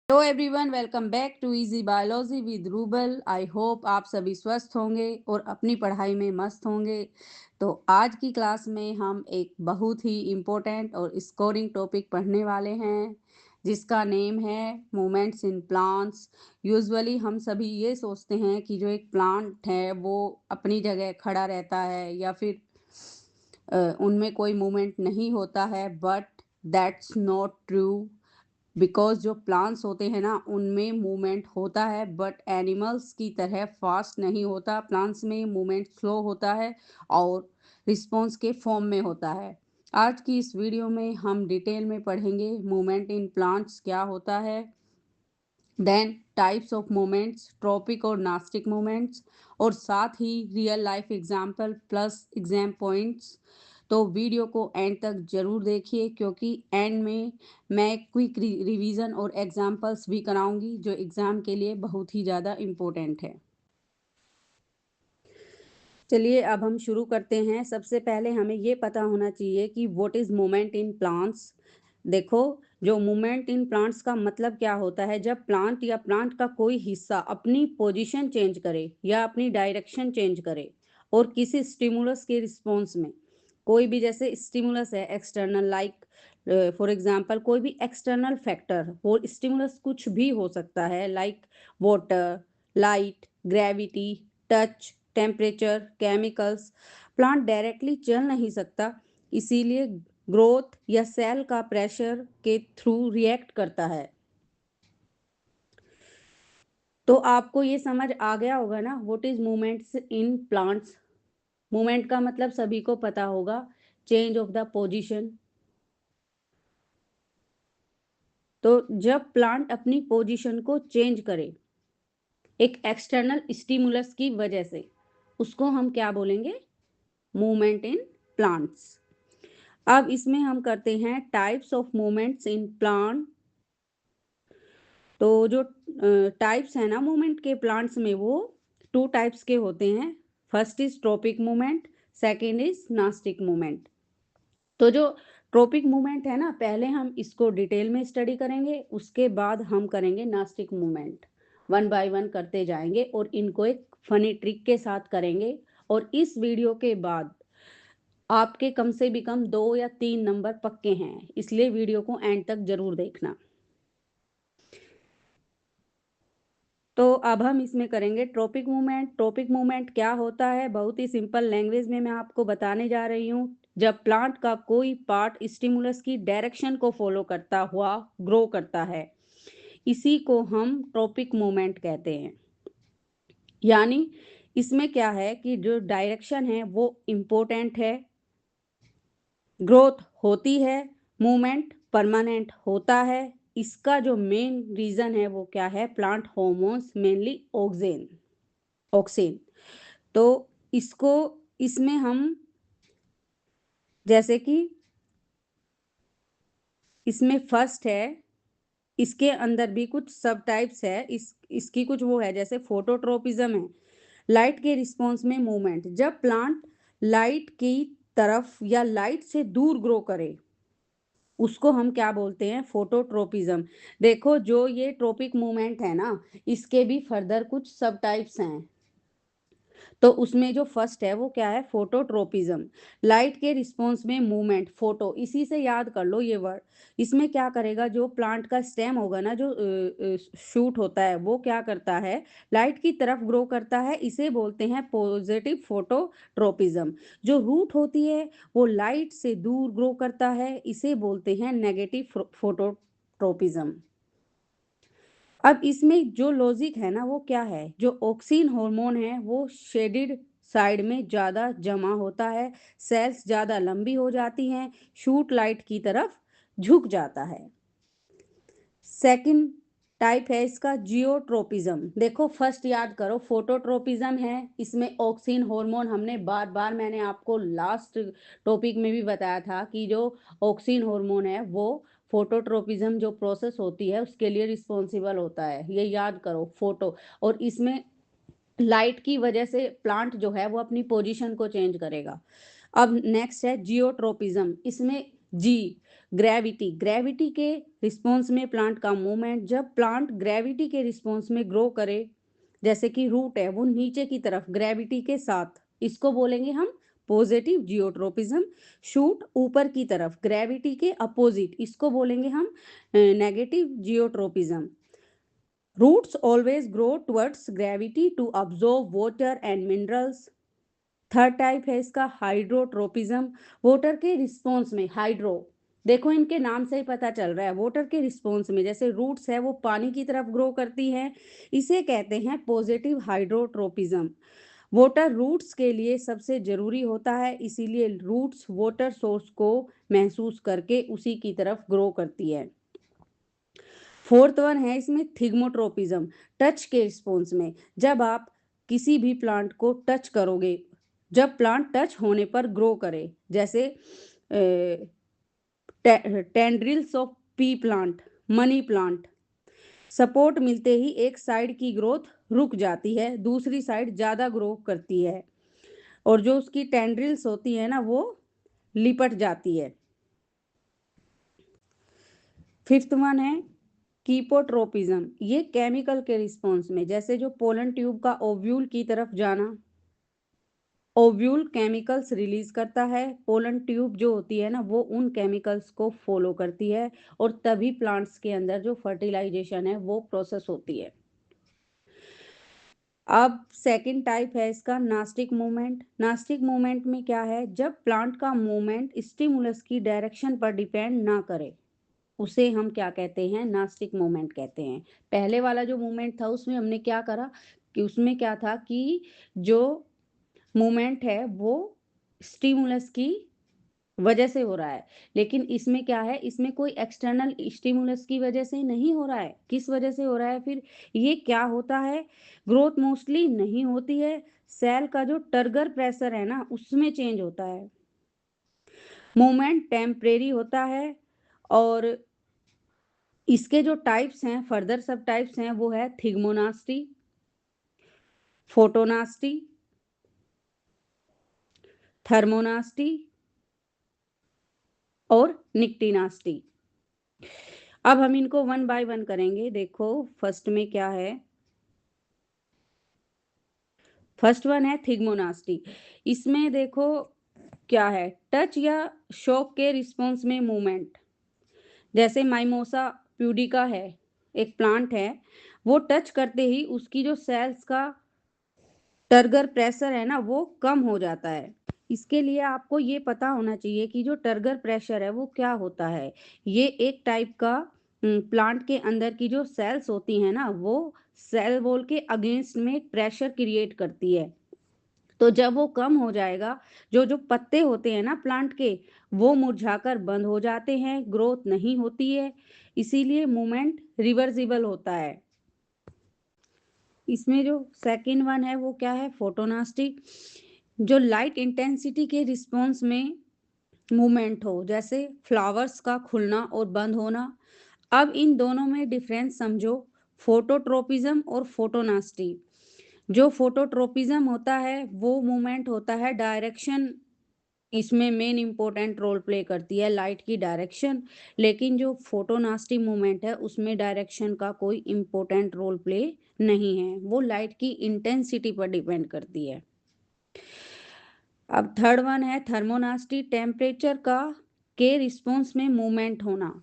Hello everyone, welcome back to easy biology with Rubal. I hope आप सभी स्वस्थ होंगे और अपनी पढ़ाई में मस्त होंगे। तो आज की क्लास में हम एक बहुत ही इम्पोर्टेंट और स्कोरिंग टॉपिक पढ़ने वाले हैं जिसका नेम है मूवमेंट्स इन प्लांट्स। यूजुअली हम सभी ये सोचते हैं कि जो एक प्लांट है वो अपनी जगह खड़ा रहता है या फिर उनमें कोई मूवमेंट नहीं होता है, but that's not true. Because जो प्लांट्स होते हैं ना उनमें मूवमेंट होता है, बट एनिमल्स की तरह फास्ट नहीं होता। प्लांट्स में मूवमेंट स्लो होता है और रिस्पॉन्स के फॉर्म में होता है। आज की इस वीडियो में हम डिटेल में पढ़ेंगे मूवमेंट इन प्लांट्स क्या होता है, then types of movements, tropic और नास्टिक मूवमेंट्स, और साथ ही real life example plus exam points. तो वीडियो को एंड तक जरूर देखिए क्योंकि एंड में मैं क्विक रिवीजन और एग्जाम्पल्स भी कराऊंगी जो एग्जाम के लिए बहुत ही ज़्यादा इम्पोर्टेंट है। चलिए अब हम शुरू करते हैं। सबसे पहले हमें ये पता होना चाहिए कि what is movement in plants. देखो, जो मूवमेंट इन प्लांट्स का मतलब क्या होता है, जब प्लांट या प्लांट का कोई हिस्सा अपनी पोजीशन चेंज करे या अपनी डायरेक्शन चेंज करे और किसी स्टिमुलस के रिस्पॉन्स में, कोई भी जैसे स्टिमुलस है एक्सटर्नल, लाइक फॉर एग्जांपल कोई भी एक्सटर्नल फैक्टर, वो स्टिमुलस कुछ भी हो सकता है, like water, light, gravity, touch, temperature, chemicals. Plant directly चल नहीं सकता, इसीलिए ग्रोथ या सेल का प्रेशर के थ्रू रिएक्ट करता है। तो आपको ये समझ आ गया होगा ना what is movements in plants. Movement का मतलब सभी को पता होगा, चेंज ऑफ द पोजीशन। तो जब प्लांट अपनी पोजीशन को चेंज करे एक एक्सटर्नल स्टिमुलस की वजह से, उसको हम क्या बोलेंगे? Movement in plants. अब इसमें हम करते हैं types of movements in plant. तो जो टाइप्स है ना मूवमेंट के प्लांट्स में, वो टू टाइप्स के होते हैं। First is tropic movement, second is nastic movement. तो जो ट्रॉपिक मूवमेंट है ना, पहले हम इसको डिटेल में स्टडी करेंगे, उसके बाद हम करेंगे nastic movement. One by one करते जाएंगे और इनको एक फनी ट्रिक के साथ करेंगे। और इस वीडियो के बाद आपके कम से भी कम 2 या 3 नंबर पक्के हैं, इसलिए वीडियो को एंड तक जरूर देखना। तो अब हम इसमें करेंगे ट्रॉपिक मूवमेंट। ट्रॉपिक मूवमेंट क्या होता है, बहुत ही सिंपल लैंग्वेज में मैं आपको बताने जा रही हूँ। जब प्लांट का कोई पार्ट स्टिमुलस की डायरेक्शन को फॉलो करता हुआ ग्रो करता है, इसी को हम ट्रॉपिक मूवमेंट कहते हैं। यानी इसमें क्या है कि जो डायरेक्शन है वो इम्पोर्टेंट है, ग्रोथ होती है, मूवमेंट परमानेंट होता है। इसका जो मेन रीजन है वो क्या है? Plant hormones, mainly oxygen. Oxygen. तो इसको, इसमें हम जैसे कि इसमें फर्स्ट है, इसके अंदर भी कुछ सब टाइप्स है, इसकी कुछ वो है, जैसे फोटोट्रोपिज्म है, लाइट के रिस्पॉन्स में मूवमेंट। जब प्लांट लाइट की तरफ या लाइट से दूर ग्रो करे, उसको हम क्या बोलते हैं? फोटोट्रोपिज्म। देखो, जो ये ट्रोपिक मूवमेंट है ना, इसके भी फर्दर कुछ सब टाइप्स हैं। तो उसमें जो फर्स्ट है वो क्या है? फोटोट्रोपिज्म। लाइट के रिस्पॉन्स में मूवमेंट, फोटो, इसी से याद कर लो ये वर्ड। इसमें क्या करेगा, जो प्लांट का स्टेम होगा ना, जो शूट होता है, वो क्या करता है? लाइट की तरफ ग्रो करता है, इसे बोलते हैं पॉजिटिव फोटोट्रोपिज्म। जो रूट होती है वो लाइट से दूर ग्रो करता है, इसे बोलते हैं नेगेटिव फोटोट्रोपिज्म। अब इसमें जो लॉजिक है ना वो क्या है? जो ऑक्सीन हार्मोन है वो शेडेड साइड में ज़्यादा जमा होता है, सेल्स ज़्यादा लंबी हो जाती हैं, शूट लाइट की तरफ झुक जाता है। सेकंड टाइप है इसका जियोट्रोपिज्म। देखो, फर्स्ट याद करो, फोटोट्रोपिज्म है, इसमें ऑक्सीन हार्मोन, हमने बार बार, मैंने आपको लास्ट टॉपिक में भी बताया था कि जो ऑक्सीन हार्मोन है वो फोटोट्रोपिज्म जो प्रोसेस होती है उसके लिए रिस्पॉन्सिबल होता है, ये याद करो, फोटो। और इसमें लाइट की वजह से प्लांट जो है वो अपनी पोजीशन को चेंज करेगा। अब नेक्स्ट है जियोट्रोपिज्म। इसमें जी, ग्रेविटी, ग्रेविटी के रिस्पॉन्स में प्लांट का मूवमेंट। जब प्लांट ग्रेविटी के रिस्पॉन्स में ग्रो करे, जैसे कि रूट है वो नीचे की तरफ ग्रेविटी के साथ, इसको बोलेंगे हम पॉजिटिव जियोट्रोपिज्म। शूट ऊपर की तरफ ग्रेविटी के अपोजिट, इसको बोलेंगे हम negative geotropism. Roots always grow towards gravity to absorb water and minerals. Third type है इसका हाइड्रोट्रोपिज्म। वाटर के रिस्पॉन्स में, हाइड्रो, देखो इनके नाम से ही पता चल रहा है, वाटर के रिस्पॉन्स में जैसे रूट्स है वो पानी की तरफ ग्रो करती है, इसे कहते हैं पॉजिटिव हाइड्रोट्रोपिज्म। वाटर रूट्स के लिए सबसे जरूरी होता है, इसीलिए रूट्स वाटर सोर्स को महसूस करके उसी की तरफ ग्रो करती है। फोर्थ वन है इसमें थिग्मोट्रोपिज्म। टच के रिस्पॉन्स में, जब आप किसी भी प्लांट को टच करोगे, जब प्लांट टच होने पर ग्रो करे, जैसे tendrils of P plant, money plant, support मिलते ही एक साइड की ग्रोथ रुक जाती है, दूसरी साइड ज़्यादा ग्रो करती है और जो उसकी टेंड्रिल्स होती है ना वो लिपट जाती है। फिफ्थ वन है कीपोट्रोपिज्म। ये केमिकल के रिस्पॉन्स में, जैसे जो पोलन ट्यूब का ओव्यूल की तरफ जाना, ओव्यूल केमिकल्स रिलीज करता है, पोलन ट्यूब जो होती है ना वो उन केमिकल्स को फॉलो करती है और तभी प्लांट्स के अंदर जो फर्टिलाइजेशन है वो प्रोसेस होती है। अब सेकंड टाइप है इसका नास्टिक मूवमेंट। नास्टिक मूवमेंट में क्या है, जब प्लांट का मूवमेंट स्टिमुलस की डायरेक्शन पर डिपेंड ना करे, उसे हम क्या कहते हैं, नास्टिक मूवमेंट कहते हैं। पहले वाला जो मूवमेंट था उसमें हमने क्या करा कि उसमें क्या था कि जो मूवमेंट है वो स्टिमुलस की वजह से हो रहा है, लेकिन इसमें क्या है, इसमें कोई एक्सटर्नल स्टिमुलस की वजह से नहीं हो रहा है। किस वजह से हो रहा है फिर, ये क्या होता है, ग्रोथ मोस्टली नहीं होती है, सेल का जो टर्गर प्रेशर है ना उसमें चेंज होता है, मूवमेंट टेम्परेरी होता है। और इसके जो टाइप्स हैं, फर्दर सब टाइप्स हैं, वो है थिग्मोनास्टी, फोटोनास्टी, थर्मोनास्टी और निक्टिनास्टी। अब हम इनको वन बाय वन करेंगे। देखो फर्स्ट में क्या है, फर्स्ट वन है थिग्मोनास्टी। इसमें देखो क्या है, टच या शॉक के रिस्पॉन्स में मूवमेंट, जैसे माइमोसा प्यूडिका है, एक प्लांट है, वो टच करते ही उसकी जो सेल्स का टर्गर प्रेशर है ना वो कम हो जाता है। इसके लिए आपको ये पता होना चाहिए कि जो टर्गर प्रेशर है वो क्या होता है। ये एक टाइप का प्लांट के अंदर की जो सेल्स होती हैं ना वो सेल वॉल के अगेंस्ट में प्रेशर क्रिएट करती है, तो जब वो कम हो जाएगा, जो जो पत्ते होते हैं ना प्लांट के वो मुरझाकर बंद हो जाते हैं, ग्रोथ नहीं होती है, इसीलिए मूवमेंट रिवर्सिबल होता है। इसमें जो सेकंड वन है वो क्या है, फोटोनास्टी। जो लाइट इंटेंसिटी के रिस्पॉन्स में मूवमेंट हो, जैसे फ्लावर्स का खुलना और बंद होना। अब इन दोनों में डिफरेंस समझो, फोटोट्रोपिज्म और फोटोनास्टी। जो फोटोट्रोपिज्म होता है वो मूवमेंट होता है डायरेक्शन, इसमें मेन इंपॉर्टेंट रोल प्ले करती है लाइट की डायरेक्शन, लेकिन जो फोटोनास्टी मूवमेंट है उसमें डायरेक्शन का कोई इंपॉर्टेंट रोल प्ले नहीं है, वो लाइट की इंटेंसिटी पर डिपेंड करती है। अब थर्ड वन है थर्मोनास्टी, टेम्परेचर का के रिस्पॉन्स में मूवमेंट होना।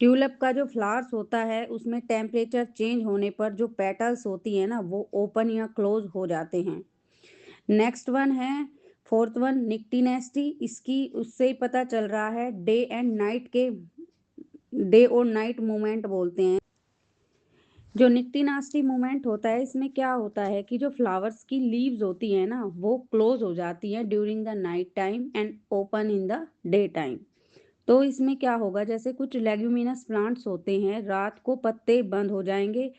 ट्यूलिप का जो फ्लावर्स होता है उसमें टेम्परेचर चेंज होने पर जो पेटल्स होती है ना वो ओपन या क्लोज हो जाते हैं। नेक्स्ट वन है फोर्थ वन निक्टिनेस्टी। इसकी उससे ही पता चल रहा है, डे एंड नाइट के, डे और नाइट मूवमेंट बोलते हैं। जो निक्टिनास्टी मूवमेंट होता है इसमें क्या होता है कि जो फ्लावर्स की लीव्स होती है ना वो क्लोज हो जाती हैं during the night time and open in the day time. तो इसमें क्या होगा, जैसे कुछ लेग्यूमिनस प्लांट्स होते हैं, रात को पत्ते बंद हो जाएंगे,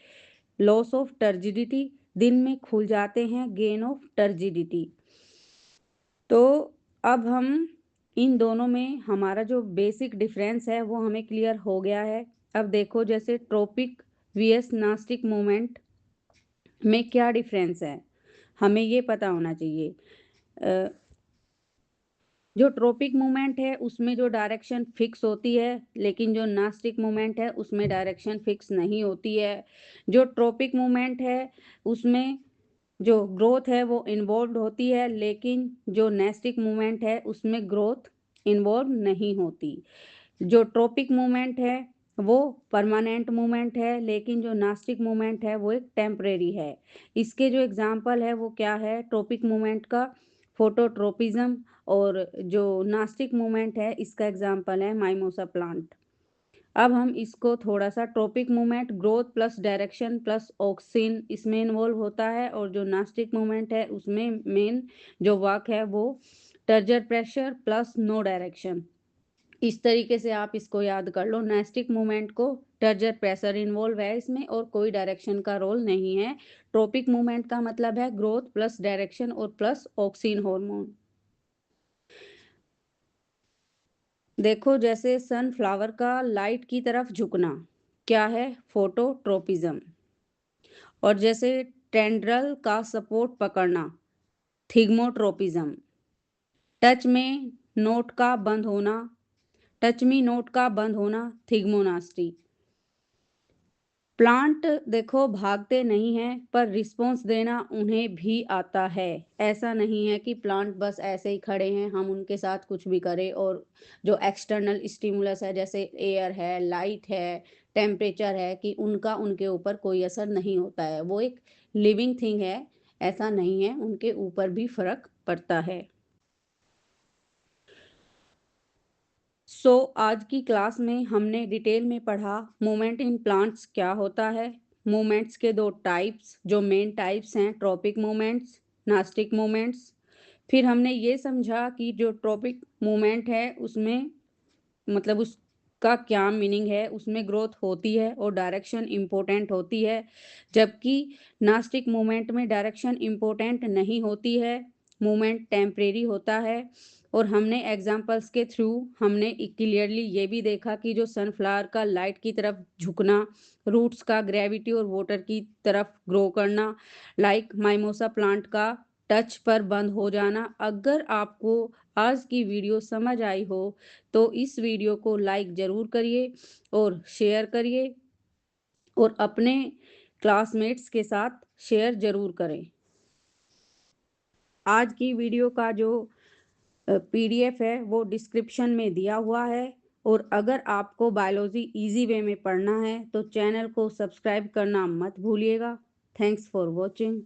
लॉस ऑफ टर्जिडिटी, दिन में खुल जाते हैं, गेन ऑफ टर्जिडिटी। तो अब हम इन दोनों में हमारा जो बेसिक डिफरेंस है वो हमें क्लियर हो गया है। अब देखो जैसे ट्रोपिक वीएस नास्टिक मूवमेंट में क्या डिफरेंस है, हमें ये पता होना चाहिए। जो ट्रॉपिक मूवमेंट है उसमें जो डायरेक्शन फिक्स होती है, लेकिन जो नास्टिक मूवमेंट है उसमें डायरेक्शन फिक्स नहीं होती है। जो ट्रॉपिक मूवमेंट है उसमें जो ग्रोथ है वो इन्वॉल्व होती है, लेकिन जो नास्टिक मूवमेंट है उसमें ग्रोथ इन्वॉल्व नहीं होती। जो ट्रॉपिक मूवमेंट है वो परमानेंट मूवमेंट है, लेकिन जो नास्टिक मूवमेंट है वो एक टेम्परेरी है। इसके जो एग्जाम्पल है वो क्या है, ट्रॉपिक मूवमेंट का फोटोट्रोपिज्म, और जो नास्टिक मूवमेंट है इसका एग्जाम्पल है माइमोसा प्लांट। अब हम इसको थोड़ा सा, tropic movement growth plus direction plus auxin इसमें इन्वॉल्व होता है, और जो नास्टिक मूवमेंट है उसमें मेन जो वर्क है वो टर्जर प्रेशर प्लस नो डायरेक्शन। इस तरीके से आप इसको याद कर लो, नास्टिक मूवमेंट को टर्जर प्रेशर इन्वॉल्व है इसमें और कोई डायरेक्शन का रोल नहीं है। ट्रॉपिक मूवमेंट का मतलब है ग्रोथ प्लस डायरेक्शन और प्लस ऑक्सीन हार्मोन। देखो, जैसे सनफ्लावर का लाइट की तरफ झुकना क्या है, फोटोट्रोपिज्म। और जैसे टेंड्रल का सपोर्ट पकड़ना, थिग्मोट्रोपिज्म। टच में नोट का बंद होना, टच मी नोट का बंद होना, थिग्मोनास्टी। प्लांट देखो भागते नहीं हैं, पर रिस्पॉन्स देना उन्हें भी आता है। ऐसा नहीं है कि प्लांट बस ऐसे ही खड़े हैं, हम उनके साथ कुछ भी करें और जो एक्सटर्नल स्टिमुलस है जैसे एयर है, लाइट है, टेम्परेचर है, कि उनका उनके ऊपर कोई असर नहीं होता है। वो एक लिविंग थिंग है, ऐसा नहीं है, उनके ऊपर भी फर्क पड़ता है। आज की क्लास में हमने डिटेल में पढ़ा मूवमेंट इन प्लांट्स क्या होता है, मूवमेंट्स के दो टाइप्स, जो मेन टाइप्स हैं ट्रॉपिक मूवमेंट्स, नास्टिक मूवमेंट्स। फिर हमने ये समझा कि जो ट्रॉपिक मूवमेंट है उसमें मतलब उसका क्या मीनिंग है, उसमें ग्रोथ होती है और डायरेक्शन इम्पोर्टेंट होती है, जबकि नास्टिक मूवमेंट में डायरेक्शन इम्पोर्टेंट नहीं होती है, मूवमेंट टेम्परेरी होता है। और हमने एग्जाम्पल्स के थ्रू हमने क्लियरली ये भी देखा कि जो सनफ्लावर का लाइट की तरफ झुकना, रूट्स का ग्रेविटी और वाटर की तरफ ग्रो करना, लाइक माइमोसा प्लांट का टच पर बंद हो जाना। अगर आपको आज की वीडियो समझ आई हो तो इस वीडियो को लाइक ज़रूर करिए और शेयर करिए, और अपने क्लासमेट्स के साथ शेयर ज़रूर करें। आज की वीडियो का जो पीडीएफ है वो डिस्क्रिप्शन में दिया हुआ है, और अगर आपको बायोलॉजी इजी वे में पढ़ना है तो चैनल को सब्सक्राइब करना मत भूलिएगा। Thanks for watching.